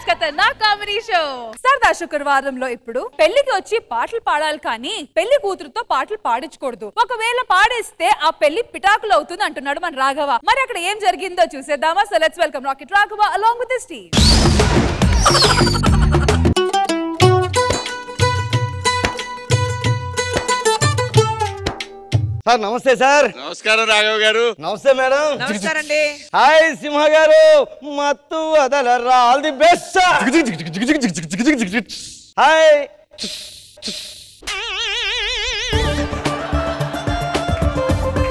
ఖతర్నాక్ comedy show. సరదా శుక్రవారంలో ఇప్పుడు పెళ్లికి వచ్చి పాటలు పాడాలి కానీ పెళ్లి కూతురుతో పాటలు పాడించకూడదు. ఒకవేళ పాడేస్తే ఆ పెళ్లి పిటాకులు అవుతుంది అంటున్నాడు మన రాఘవ. మరి అక్కడ ఏం జరిగిందో చూసేద్దామా? So let's welcome rocket Raghava along with his team. Sir నమస్తే సార్. నమస్కారం రాఘవ్ గారు. నమస్తే మేడం. నమస్కారం అండి. హాయ్ సింహ గారు, మత్తు వదలరా, ఆల్ ది బెస్ట్. హాయ్.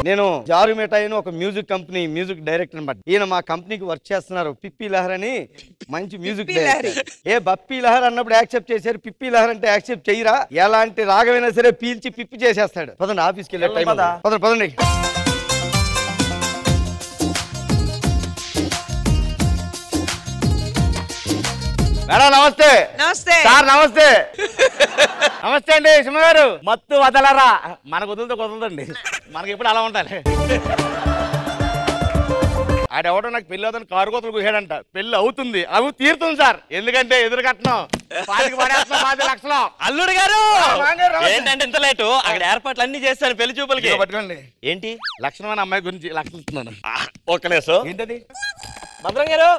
నేను జారు మిఠాయి ఒక మ్యూజిక్ కంపెనీ మ్యూజిక్ డైరెక్టర్ అనమాట. ఈయన మా కంపెనీకి వర్క్ చేస్తున్నారు. పిప్పి లహర్ అని మంచి మ్యూజిక్ డైరెక్టర్. ఏ బప్పి లహర్ అన్నప్పుడు యాక్సెప్ట్ చేశారు, పిప్పి లహర్ అంటే యాక్సెప్ట్ చేయరా? ఎలాంటి రాగమైనా సరే పీల్చి పిప్పి చేసేస్తాడు. పదండి ఆఫీస్కి వెళ్ళే టైం. పదండి పదండి. మేడం నమస్తే. నమస్తే సార్ నమస్తే. నమస్తే అండి సింహ గారు. మత్తు వదలరా, మనకు వదులుతో కుదరదండి, మనకి ఎప్పుడు అలా ఉండాలి. ఆడెవడో నాకు పెళ్లి అవుతుంది కారు కోతలు కూసాడంట. పెళ్లి అవుతుంది, అవి తీరుతుంది సార్. ఎందుకంటే ఎదురు కట్నం 10 లక్షలు. అల్లుడు గారు ఏంటంటే ఇంత లేటు? అక్కడ ఏర్పాట్లు అన్ని చేస్తాను పెళ్లి చూపులకి. పట్టుకోండి. ఏంటి లక్షణమైన అమ్మాయి గురించి లక్షలు ఇస్తున్నాను. ఒక్క నిమిషం. ఏంటది? భద్రం గారు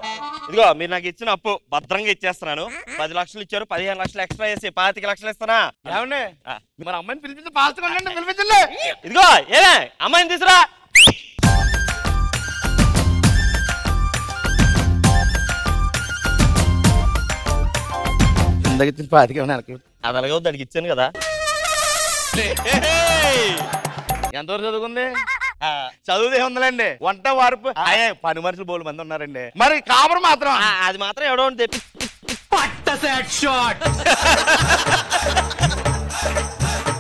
ఇదిగో మీరు నాకు ఇచ్చిన అప్పు భద్రంగా ఇచ్చేస్తున్నాను. 10 లక్షలు ఇచ్చారు, 15 లక్షలు ఎక్స్ట్రా చేసి 25 లక్షలు ఇస్తానా? ఏమండి మరి అమ్మాయిని పిలిపించి పాల్చుకోండి. పిలిపించండి. ఇదిగో ఏమే అమ్మాయిని తీసురా. అది అలాగే దానికి ఇచ్చాను కదా. ఎంతవరకు చదువుకుంది? చదువుదే ఉందండి. వంట వార్పు పని మనుషులు బోలు మంది ఉన్నారండి. మరి కామరు మాత్రం అది మాత్రం ఎవడో తెప్పి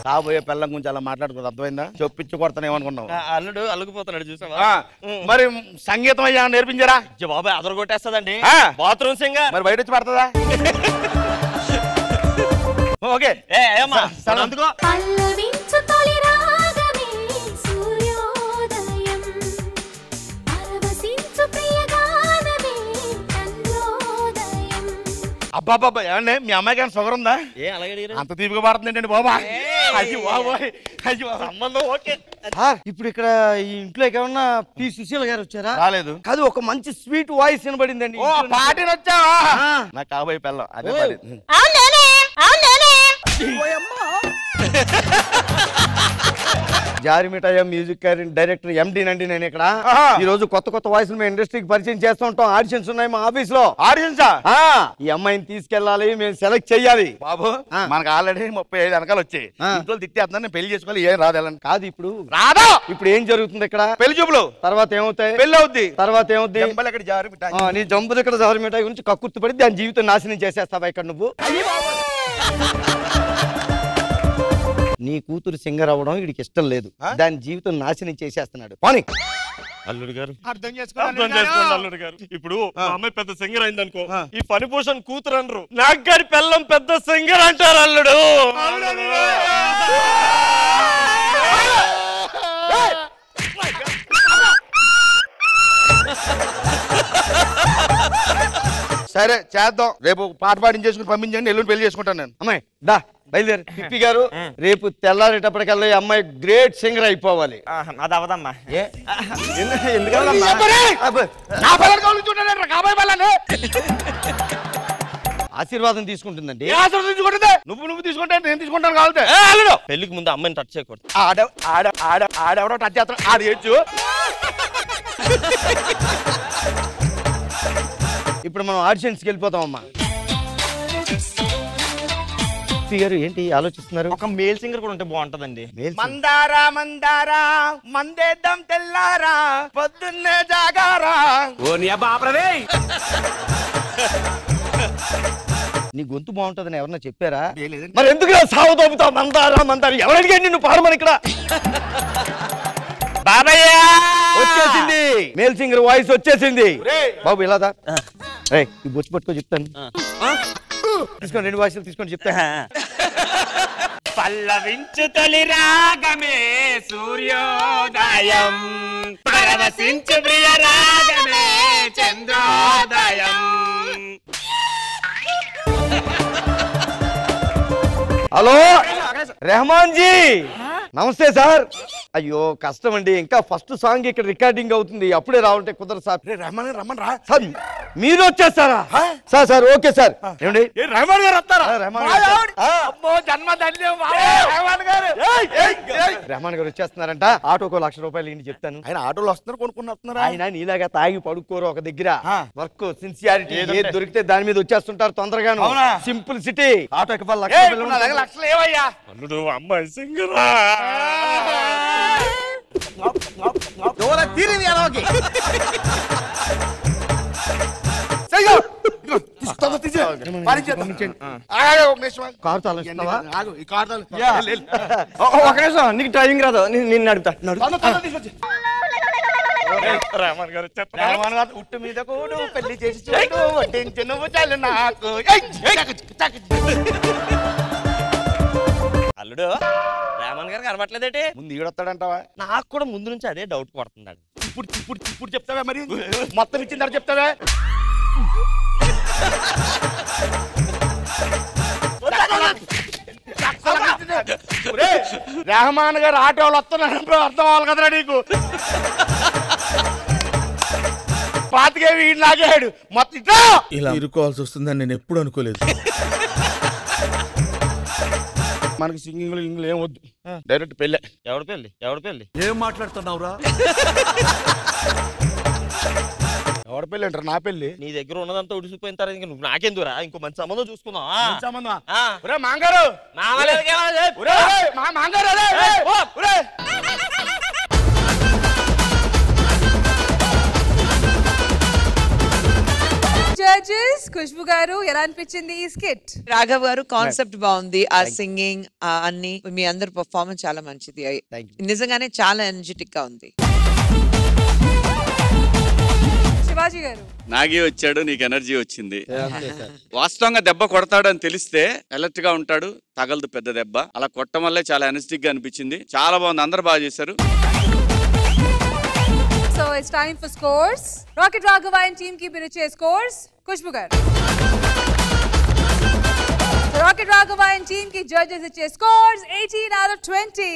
కాబోయే పిల్లం గురించి అలా మాట్లాడుకోదు. అర్థమైందా? చొప్పించి కొడతానేమనుకున్నావు. అల్లుడు అల్లుకుపోతున్నాడు చూసావా? మరి సంగీతం అయ్యా నేర్పించారా? బాబాయ్ అదరు కొట్టేస్తుందండి బాత్రూమ్ సింగర్. మరి బయట వచ్చి పడుతుందా? ఓకే అందుకో. అబ్బాబ్బా ఏమండి మీ అమ్మాయి కానీ షుగర్ ఉందా? అంత తీపిగా పడుతుందండి బాబా. అయ్యో బాబోయ్, అయ్యో సంబంధం ఓకే. ఇప్పుడు ఇక్కడ ఈ ఇంట్లో ఏమన్నా పి సుశీల గారు వచ్చారా? రాలేదు. కాదు, ఒక మంచి స్వీట్ వాయిస్ వినబడిందండి. పార్టీని వచ్చావా? నాకు కాబోయే పిల్లం అదే పాడింది. జారి మిఠాయి మ్యూజిక్ డైరెక్టర్ ఎండి నండి నేను ఇక్కడ. ఈ రోజు కొత్త కొత్త వాయిస్ మేము ఇండస్ట్రీకి పరిచయం చేస్తూ ఉంటాం. ఆడిషన్స్ ఉన్నాయి మా ఆఫీస్ లో. ఆడిషన్సా? ఈ అమ్మాయిని తీసుకెళ్ళాలి, మేము సెలెక్ట్ చెయ్యాలి. బాబు మనకు ఆల్రెడీ 35 వెనకాలు వచ్చాయి. ఇంట్లో తిట్టేస్తున్నాను, నేను పెళ్లి చేసుకోవాలి. ఏం రాదేళ్ళని కాదు. ఇప్పుడు రాదా? ఇప్పుడు ఏం జరుగుతుంది ఇక్కడ? పెళ్లి చూపులు. తర్వాత ఏమవుతాయి? పెళ్లి అవుద్ది. తర్వాత ఏమవుద్ది? ఇక్కడ జారి మిఠాయి. నీ జంబులు ఇక్కడ జారి మిఠాయి గురించి కక్కుర్తి పడి దాని జీవితం నాశనం చేసేస్తావా ఇక్కడ నువ్వు? నీ కూతురు సింగర్ అవ్వడం వీడికి ఇష్టం లేదు, దాని జీవితం నాశనం చేసేస్తున్నాడు. పోనీ అల్లుడు గారు అర్థం చేసుకోండి అల్లుడు గారు. ఇప్పుడు అమ్మాయి పెద్ద సింగర్ అయింది అనుకో, ఈ ఫణిభూషణ్ కూతురు అనరు, నాకు గారి పిల్లం పెద్ద సింగర్ అంటారు అల్లుడు. సరే చేద్దాం. రేపు పాట పాడించేసుకుని పంపించండి, ఎల్లుండి పెళ్లి చేసుకుంటాను నేను. అమ్మాయి దా బయలుదేరు. పిప్పి గారు రేపు తెల్లారేటప్పటికల్లా ఈ అమ్మాయి గ్రేట్ సింగర్ అయిపోవాలి. అది అవదమ్మా. ఆశీర్వాదం తీసుకుంటుందండి. నువ్వు తీసుకుంటే నేను తీసుకుంటాను. కావాలి పెళ్లికి ముందు అమ్మాయిని టచ్ చేయకూడదు. ఆడెవడో టచ్ చేస్తాను. ఆడ ఏడ్చు. ఇప్పుడు మనం ఆడిషన్స్కి వెళ్ళిపోతామమ్మా. గారు ఏంటి ఆలోచిస్తున్నారు? ఒక మేల్ సింగర్ కూడా ఉంటే బాగుంటదండి. మందారా మందారా మందేద్దాం తెల్లారా పొద్దున్నే జాగారా. నీ గొంతు బాగుంటదని ఎవరన్నా చెప్పారా? మరి ఎందుకు సాగు తోపుతావు? మందారా మందారా ఎవరు అడిగాడు నిన్ను పాడమని? ఇక్కడ బాబయ్య వచ్చేసింది, మేల్ సింగర్ వాయిస్ వచ్చేసింది. బాబు ఇలాదా ఈ బొచ్చు పట్టుకో చెప్తాను. తీసుకోండి, 2 వాయిస్లు తీసుకొని చెప్తా. పల్లవించు తొలి రాగమే సూర్యోదయం, పరవశించు ప్రియ రాగమే చంద్రోదయం. హలో రెహమాన్ జీ నమస్తే సార్. అయ్యో కష్టం అండి, ఇంకా ఫస్ట్ సాంగ్ ఇక్కడ రికార్డింగ్ అవుతుంది, అప్పుడే రావాలంటే కుదరదు సార్. రెహమాన్ గారు రమ్మని రా సార్ మీరు వచ్చేస్తారా? Sir sir okay sir. ఏమండి రెహమాన్ గారు వస్తారా? రెహమాన్ గారు అమ్మో జన్మ ధన్యం రెహమాన్ గారు. రెహమాన్ గారు వచ్చేస్తున్నారంట. ఆటోకో ₹1,00,000 ఇంటి చెప్తాను. ఆయన ఆటోలో వస్తున్నారు కొనుక్కుని వస్తున్నారా? ఆయన నీలాగా తాగి పడుకోరు ఒక దగ్గర. వర్క్ సిన్సియారిటీ ఏది దొరికితే దాని మీద వచ్చేస్తుంటారు తొందరగాను. Simple city. ఆటో ఎక్కవాలి లక్షలు ఏవయ్యా? అల్లుడు అమ్మాయి సింగరా ఒక నిమిషం, నీకు డ్రైవింగ్ రాదు, నేను నడుపుతా. రెహమాన్ గారు రెహమాన్ గారు ఉట్టు మీద కూడు పెళ్లి చేసి చూడు వడ్డించి నువ్వు చాలు నాకు. అల్లుడు రెహమాన్ గారు కనబట్లేదేటి? ముందు ఈడొస్తాడంటావా? నాకు కూడా ముందు నుంచి అదే డౌట్ పడుతున్నాడు. ఇప్పుడు చెప్తావా? మరి మొత్తం ఇచ్చిన తర్వాత చెప్తావా? రెహమాన్ గారు ఆటోలు వస్తున్నారు అర్థం అవ్వాలి కదరా నీకు. పాతికే వీడు లాగాడు మొత్తం. ఇలా ఇరుకోవాల్సి వస్తుందని నేను ఎప్పుడు అనుకోలేదు. మనకి సింగింగ్ ఇంగ్లు ఏం వద్దు, డైరెక్ట్ పెళ్ళే. ఎవడి పెళ్ళి? ఎవడి పెళ్ళి? ఏం మాట్లాడుతున్నావురా? ఎవడ పెళ్ళి అంటారు? నా పెళ్ళి. నీ దగ్గర ఉన్నదంతా ఉడిసిపోయిన తర్వాత ఇంకా నువ్వు నాకెందురా? ఇంకో మంచి సంబంధం చూసుకుందాం. మాంగారు జడ్జెస్ ఖుష్బు గారు ఎలా అనిపించింది ఈ స్కిట్? రాఘవ్ గారు కాన్సెప్ట్ బాగుంది, ఆ సింగింగ్ అన్ని, మీ అందరి పర్ఫార్మెన్స్ చాలా మంచిది, నిజంగానే చాలా ఎనర్జెటిక్ గా ఉంది. శివాజీ గారు నాగి వచ్చాడు, నీకు ఎనర్జీ వచ్చింది. వాస్తవంగా దెబ్బ కొడతాడు అని తెలిస్తే అలర్ట్ గా ఉంటాడు, తగలదు పెద్ద దెబ్బ. అలా కొట్టడం వల్లే చాలా ఎనర్జెటిక్ గా అనిపించింది. చాలా బాగుంది, అందరు బాగా చేశారు. So it's time for scores. Rocket Raghava and team కి పిలిచే స్కోర్స్ ఖుష్బు గారు. రాకెట్ రాఘవ అండ్ టీమ్ కి జడ్జెస్ ఇచ్చే స్కోర్స్ 18 out of 20.